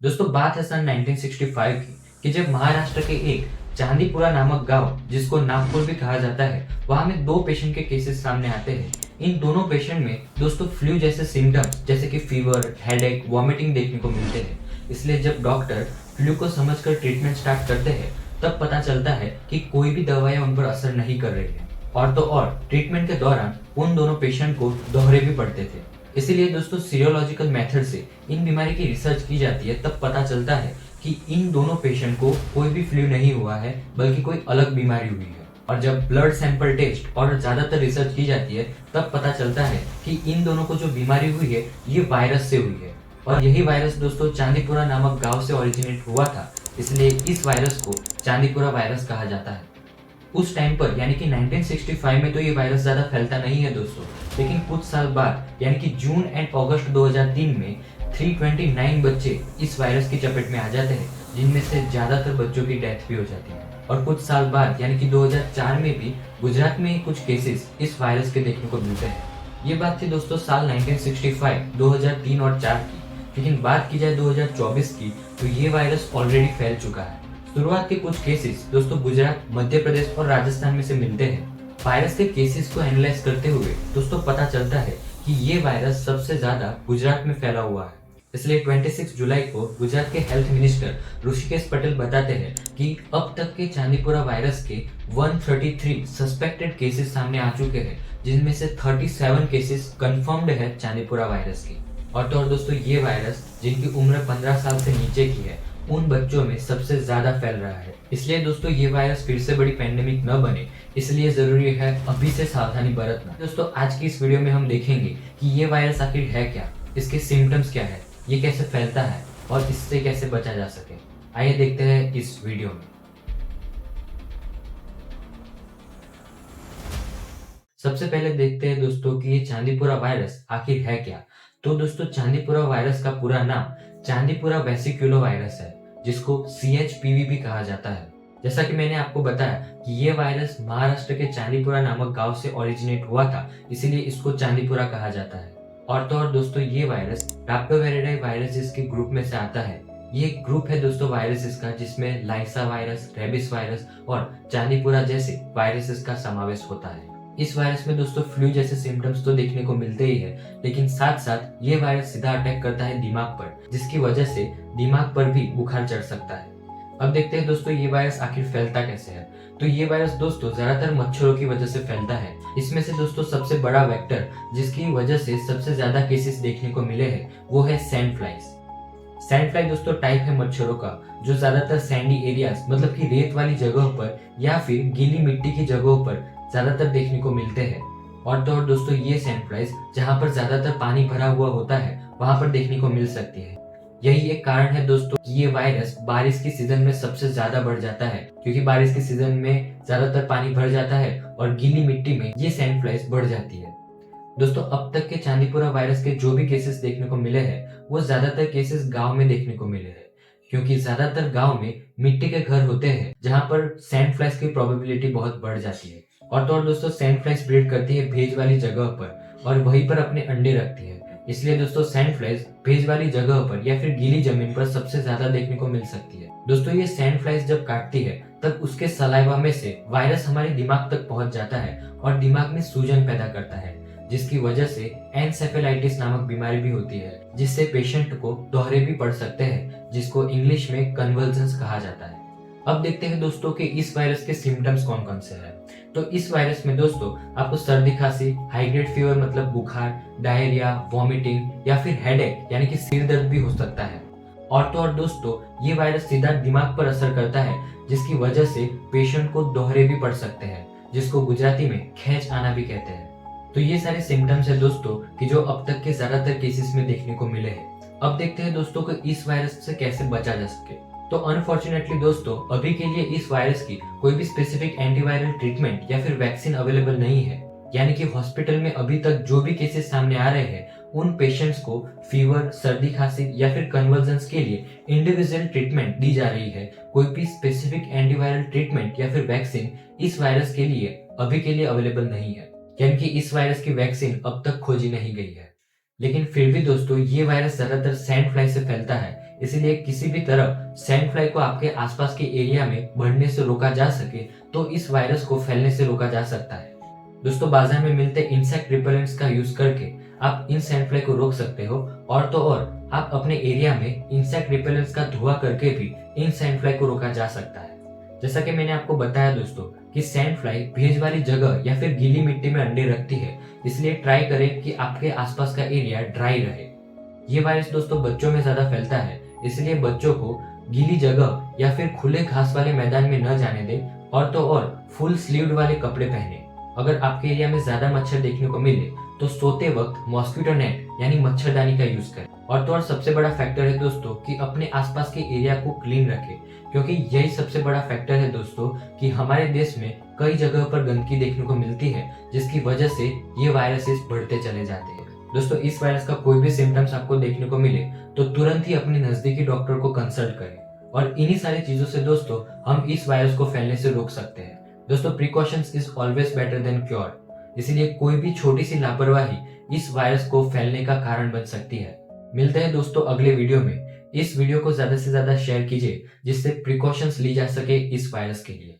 दोस्तों बात है सन 1965 की कि जब महाराष्ट्र के एक चांदीपुरा नामक गांव जिसको नागपुर भी कहा जाता है वहां में दो पेशेंट के केसेस सामने आते हैं। इन दोनों पेशेंट में दोस्तों फ्लू जैसे सिम्टम्स जैसे कि फीवर, हेडेक, वॉमिटिंग देखने को मिलते हैं। इसलिए जब डॉक्टर फ्लू को समझकर ट्रीटमेंट स्टार्ट करते हैं तब पता चलता है कि कोई भी दवाइयां उन पर असर नहीं कर रही है। और तो और ट्रीटमेंट के दौरान उन दोनों पेशेंट को दोहरे भी पड़ते थे। इसीलिए दोस्तों सीरोलॉजिकल मेथड से इन बीमारी की रिसर्च की जाती है, तब पता चलता है कि इन दोनों पेशेंट को कोई भी फ्लू नहीं हुआ है बल्कि कोई अलग बीमारी हुई है। और जब ब्लड सैंपल टेस्ट और ज्यादातर रिसर्च की जाती है तब पता चलता है कि इन दोनों को जो बीमारी हुई है ये वायरस से हुई है। और यही वायरस दोस्तों चांदीपुरा नामक गांव से ओरिजिनेट हुआ था, इसलिए इस वायरस को चांदीपुरा वायरस कहा जाता है। उस टाइम पर यानी कि 1965 में तो ये वायरस ज्यादा फैलता नहीं है दोस्तों, लेकिन कुछ साल बाद यानी कि जून एंड अगस्त 2003 में 329 बच्चे इस वायरस की चपेट में आ जाते हैं, जिनमें से ज्यादातर बच्चों की डेथ भी हो जाती है। और कुछ साल बाद यानी कि 2004 में भी गुजरात में कुछ केसेस इस वायरस के देखने को मिलते हैं। ये बात थी दोस्तों साल 1965, 2003 और 4 की। लेकिन बात की जाए 2024 की तो ये वायरस ऑलरेडी फैल चुका है। शुरुआत के कुछ केसेस दोस्तों गुजरात, मध्य प्रदेश और राजस्थान में से मिलते हैं। वायरस के केसेस को एनालाइज करते हुए दोस्तों पता चलता है कि ये वायरस सबसे ज्यादा गुजरात में फैला हुआ है। इसलिए 26 जुलाई को गुजरात के हेल्थ मिनिस्टर ऋषिकेश पटेल बताते हैं कि अब तक के चांदीपुरा वायरस के 133 सस्पेक्टेड केसेस सामने आ चुके हैं, जिनमें से 37 केसेस कंफर्म्ड है चांदीपुरा वायरस की। और तो और दोस्तों ये वायरस जिनकी उम्र 15 साल से नीचे की है उन बच्चों में सबसे ज्यादा फैल रहा है। इसलिए दोस्तों ये वायरस फिर से बड़ी पैंडेमिक न बने, इसलिए जरूरी है अभी से सावधानी बरतना। दोस्तों आज की इस वीडियो में हम देखेंगे कि ये वायरस आखिर है क्या, इसके सिम्टम्स क्या है, ये कैसे फैलता है और इससे कैसे बचा जा सके। आइए देखते हैं इस वीडियो में। सबसे पहले देखते हैं दोस्तों कि ये चांदीपुरा वायरस आखिर है क्या। तो दोस्तों चांदीपुरा वायरस का पूरा नाम चांदीपुरा वेसिक्युलो वायरस है, जिसको CHPV भी कहा जाता है। जैसा कि मैंने आपको बताया कि ये वायरस महाराष्ट्र के चांदीपुरा नामक गांव से ओरिजिनेट हुआ था, इसीलिए इसको चांदीपुरा कहा जाता है। और तो और दोस्तों ये वायरस राप्टोवेरिडाई वायरसेस के ग्रुप में से आता है। ये एक ग्रुप है दोस्तों वायरसेस का, जिसमें लाइसा वायरस, रेबिस वायरस और चांदीपुरा जैसे वायरसेस का समावेश होता है। इस वायरस में दोस्तों फ्लू जैसे सिम्टम्स तो देखने को मिलते ही है, लेकिन साथ साथ ये वायरस सीधा अटैक करता है दिमाग पर, जिसकी वजह से दिमाग पर भी बुखार चढ़ सकता है। अब देखते हैं दोस्तों ये वायरस आखिर फैलता कैसे है। तो ये वायरस दोस्तों ज्यादातर मच्छरों की वजह से फैलता है। इसमें से दोस्तों सबसे बड़ा वेक्टर जिसकी वजह से सबसे ज्यादा केसेस देखने को मिले हैं वो है सैंड फ्लाइज। सैंड फ्लाई दोस्तों टाइप है मच्छरों का, जो ज्यादातर सैंडी एरियाज मतलब कि रेत वाली जगहों पर या फिर गीली मिट्टी की जगहों पर ज्यादातर देखने को मिलते हैं। और तो और दोस्तों ये सैंड फ्लाइज जहाँ पर ज्यादातर पानी भरा हुआ होता है वहां पर देखने को मिल सकती है। यही एक कारण है दोस्तों कि ये वायरस बारिश की सीजन में सबसे ज्यादा बढ़ जाता है, क्योंकि बारिश के सीजन में ज्यादातर पानी भर जाता है और गीली मिट्टी में ये सैंड फ्लाइज बढ़ जाती है। दोस्तों अब तक के चांदीपुरा वायरस के जो भी केसेस देखने को मिले हैं वो ज्यादातर केसेस गांव में देखने को मिले हैं, क्योंकि ज्यादातर गांव में मिट्टी के घर होते हैं जहां पर सैंड फ्लाइज की प्रोबेबिलिटी बहुत बढ़ जाती है। और तो और दोस्तों सैंड फ्लाइज ब्रीड करती है भेज वाली जगह पर और वहीं पर अपने अंडे रखती है। इसलिए दोस्तों सैंड फ्लाइज भेज वाली जगह पर या फिर गीली जमीन पर सबसे ज्यादा देखने को मिल सकती है। दोस्तों ये सैंड फ्लाइज जब काटती है तब उसके सलाइवा में से वायरस हमारे दिमाग तक पहुंच जाता है और दिमाग में सूजन पैदा करता है, जिसकी वजह से एनसेफेलाइटिस नामक बीमारी भी होती है, जिससे पेशेंट को दोहरे भी पड़ सकते हैं, जिसको इंग्लिश में कन्वर्जेंस कहा जाता है। अब देखते हैं दोस्तों कि इस वायरस के सिम्टम्स कौन कौन से हैं। तो इस वायरस में दोस्तों आपको सर्दी खांसी, हाई ग्रेड फीवर मतलब बुखार, डायरिया, वॉमिटिंग या फिर हेडेक यानी कि सिर दर्द भी हो सकता है। और तो और दोस्तों ये वायरस सीधा दिमाग पर असर करता है, जिसकी वजह से पेशेंट को दोहरे भी पड़ सकते हैं, जिसको गुजराती में खैंच आना भी कहते हैं। तो ये सारे सिम्टम्स है दोस्तों कि जो अब तक के ज्यादातर केसेस में देखने को मिले हैं। अब देखते हैं दोस्तों कि इस वायरस से कैसे बचा जा सके। तो अनफॉर्चुनेटली दोस्तों अभी के लिए इस वायरस की कोई भी स्पेसिफिक एंटीवायरल ट्रीटमेंट या फिर वैक्सीन अवेलेबल नहीं है, यानी कि हॉस्पिटल में अभी तक जो भी केसेस सामने आ रहे हैं उन पेशेंट्स को फीवर, सर्दी खांसी या फिर कन्वर्जेंस के लिए इंडिविजुअल ट्रीटमेंट दी जा रही है। कोई भी स्पेसिफिक एंटीवायरल ट्रीटमेंट या फिर वैक्सीन इस वायरस के लिए अभी के लिए अवेलेबल नहीं है, यानी कि इस वायरस की वैक्सीन अब तक खोजी नहीं गई है। लेकिन फिर भी दोस्तों ये वायरस ज्यादातर सैंड फ्लाई से फैलता है, इसीलिए किसी भी तरह सैंड फ्लाई को आपके आसपास के एरिया में बढ़ने से रोका जा सके तो इस वायरस को फैलने से रोका जा सकता है। दोस्तों बाजार में मिलते इंसेक्ट रिपेलेंट्स का यूज करके आप इन सैंड फ्लाई को रोक सकते हो, और तो और आप अपने एरिया में इंसेक्ट रिपेलेंट्स का धुआं करके भी इन सैंड फ्लाई को रोका जा सकता है। जैसा कि मैंने आपको बताया दोस्तों कि सैंड फ्लाई भेज वाली जगह या फिर गीली मिट्टी में अंडे रखती है, इसलिए ट्राई करें कि आपके आसपास का एरिया ड्राई रहे। ये वायरस दोस्तों बच्चों में ज्यादा फैलता है, इसलिए बच्चों को गीली जगह या फिर खुले घास वाले मैदान में न जाने दें, और तो और फुल स्लीव्ड वाले कपड़े पहने। अगर आपके एरिया में ज्यादा मच्छर देखने को मिले तो सोते वक्त मॉस्किटो नेट यानी मच्छरदानी का यूज करें। और तो और सबसे बड़ा फैक्टर है दोस्तों कि अपने आसपास के एरिया को क्लीन रखें, क्योंकि यही सबसे बड़ा फैक्टर है दोस्तों कि हमारे देश में कई जगह पर गंदगी देखने को मिलती है, जिसकी वजह से ये वायरसेस बढ़ते चले जाते हैं। दोस्तों इस वायरस का कोई भी सिम्टम्स आपको देखने को मिले तो तुरंत ही अपने नजदीकी डॉक्टर को कंसल्ट करें, और इन्हीं सारी चीजों से दोस्तों हम इस वायरस को फैलने से रोक सकते हैं। दोस्तों precautions is always better than cure, इसीलिए कोई भी छोटी सी लापरवाही इस वायरस को फैलने का कारण बन सकती है। मिलते हैं दोस्तों अगले वीडियो में। इस वीडियो को ज्यादा से ज्यादा शेयर कीजिए जिससे प्रिकॉशंस ली जा सके इस वायरस के लिए।